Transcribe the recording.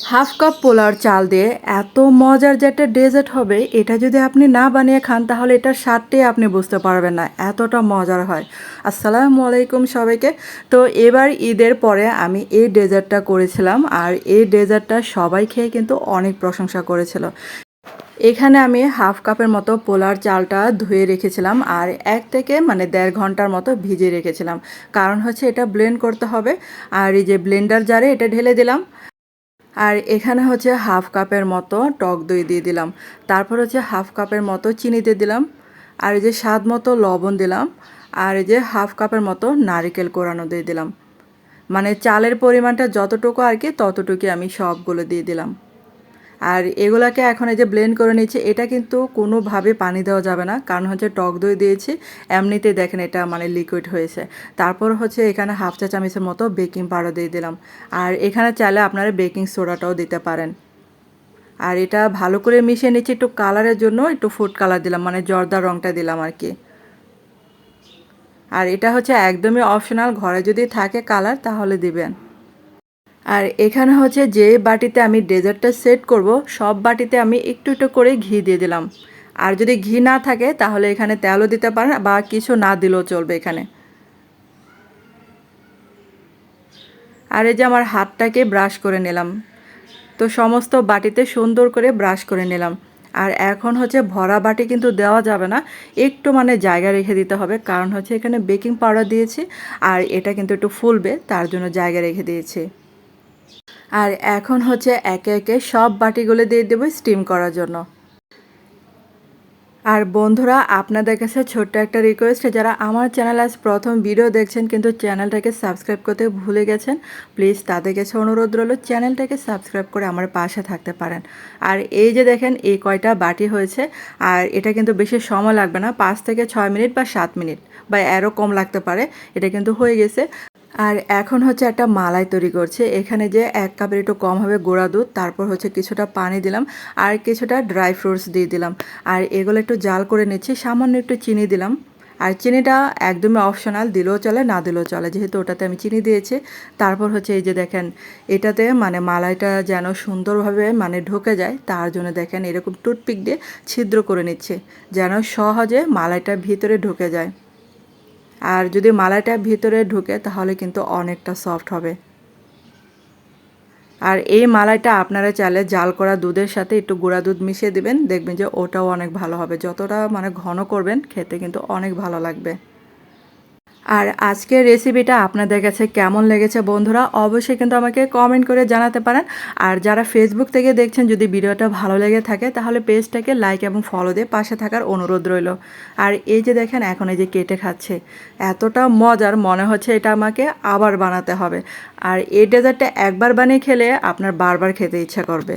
Half cup পোলাওর চাল দিয়ে এত মজার যে একটা ডেজার্ট হবে, এটা যদি আপনি না বানিয়ে খান তাহলে এটার স্বাদটাই আপনি বুঝতে পারবেন না, এতটা মজার হয়। আসসালামু আলাইকুম সবাইকে। তো এবার ঈদের পরে আমি এই ডেজার্টটা করেছিলাম, আর এই ডেজার্টটা সবাই খেয়ে কিন্তু অনেক প্রশংসা করেছিল। এখানে আমি হাফ কাপের মতো পোলার চালটা ধুয়ে রেখেছিলাম, আর 1 থেকে 1.5 ঘন্টার মতো ভিজিয়ে রেখেছিলাম। কারণ হচ্ছে এটা ব্লেন্ড করতে হবে। আর এই যে ব্লেন্ডার জারে এটা ঢেলে দিলাম। আর এখানে হচ্ছে হাফ কাপের মতো টক দই দিয়ে দিলাম। তারপর হচ্ছে হাফ কাপের মতো চিনি দিয়ে দিলাম। আর এই যে স্বাদ মতো লবণ দিলাম। আর এই যে হাফ কাপের মতো নারকেল কোরানো দিয়ে দিলাম। মানে চালের পরিমাণটা যতটুকু আর কি ততটুকুই আমি সবগুলো দিয়ে দিলাম। আর এগুলাকে এখন এই যে ব্লেন্ড করে নিচ্ছি। এটা কিন্তু কোনোভাবে পানি দেওয়া যাবে না, কারণ হচ্ছে টক দই দিয়েছি। এমনিতেই দেখেন এটা মানে লিকুইড হয়েছে। তারপর হচ্ছে এখানে হাফ চা চামচের মতো বেকিং পাউডার দিয়ে দিলাম। আর এখানে চাইলে আপনারা বেকিং সোডাটাও দিতে পারেন। আর এটা ভালো করে মিশিয়ে নিচ্ছি। একটু কালারের জন্য একটু ফুড কালার দিলাম, মানে জর্দার রঙটা দিলাম আর কি। আর এটা হচ্ছে একদমই অপশনাল, ঘরে যদি থাকে কালার তাহলে দিবেন। আর এখানে হচ্ছে যে বাটিতে আমি ডেজার্টটা সেট করব, সব বাটিতে আমি একটু একটু করে ঘি দিয়ে দিলাম। আর যদি ঘি না থাকে তাহলে এখানে তেলও দিতে পারেন, বা কিছু না দিলেও চলবে এখানে। আর এই যে আমার হাতটাকে ব্রাশ করে নিলাম। তো সমস্ত বাটিতে সুন্দর করে ব্রাশ করে নিলাম। আর এখন হচ্ছে ভরা বাটি কিন্তু দেওয়া যাবে না, একটু মানে জায়গা রেখে দিতে হবে, কারণ হচ্ছে এখানে বেকিং পাউডার দিয়েছি। আর এটা কিন্তু একটু ফুলবে, তার জন্য জায়গা রেখে দিয়েছি। আর এখন হচ্ছে একে একে সব বাটিগুলো দিয়ে দেবো স্টিম করার জন্য। আর বন্ধুরা, আপনাদের কাছে ছোট্ট একটা রিকোয়েস্ট, যারা আমার চ্যানেল আজ প্রথম ভিডিও দেখছেন কিন্তু চ্যানেলটাকে সাবস্ক্রাইব করতে ভুলে গেছেন, প্লিজ তাদের কাছে অনুরোধ রইল চ্যানেলটাকে সাবস্ক্রাইব করে আমার পাশে থাকতে পারেন। আর এই যে দেখেন এই কয়টা বাটি হয়েছে। আর এটা কিন্তু বেশি সময় লাগবে না, 5 থেকে 6 মিনিট বা 7 মিনিট বা এরও কম লাগতে পারে। এটা কিন্তু হয়ে গেছে। আর এখন হচ্ছে একটা মালাই তৈরি করছে। এখানে যে 1 কাপের একটু কম হবে গুঁড়া দুধ, তারপর হচ্ছে কিছুটা পানি দিলাম, আর কিছুটা ড্রাই ফ্রুটস দিয়ে দিলাম। আর এগুলো একটু জাল করে নিচ্ছি, সামান্য একটু চিনি দিলাম। আর চিনিটা একদমই অপশনাল, দিলেও চলে না দিলেও চলে, যেহেতু ওটাতে আমি চিনি দিয়েছি। তারপর হচ্ছে এই যে দেখেন এটাতে মানে মালাইটা যেন সুন্দরভাবে মানে ঢুকে যায়, তার জন্য দেখেন এরকম টুথপিক দিয়ে ছিদ্র করে নিচ্ছে, যেন সহজে মালাইটা ভিতরে ঢুকে যায়। আর যদি মালাইটা ভিতরে ঢুকে তাহলে কিন্তু অনেকটা সফট হবে। আর এই মালাইটা আপনারা চাইলে জাল করা দুধের সাথে একটু গুঁড়া দুধ মিশিয়ে দিবেন, দেখবেন যে ওটাও অনেক ভালো হবে। যতটা মানে ঘন করবেন খেতে কিন্তু অনেক ভালো লাগবে। আর আজকের রেসিপিটা আপনাদের কাছে কেমন লেগেছে বন্ধুরা, অবশ্যই কিন্তু আমাকে কমেন্ট করে জানাতে পারেন। আর যারা ফেসবুক থেকে দেখছেন, যদি ভিডিওটা ভালো লেগে থাকে তাহলে পেজটাকে লাইক এবং ফলো দিয়ে পাশে থাকার অনুরোধ রইল। আর এই যে দেখেন এখন এই যে কেটে খাচ্ছে, এতটা মজার মনে হচ্ছে এটা আমাকে আবার বানাতে হবে। আর এই ডেজার্টটা একবার বানিয়ে খেলে আপনার বারবার খেতে ইচ্ছা করবে।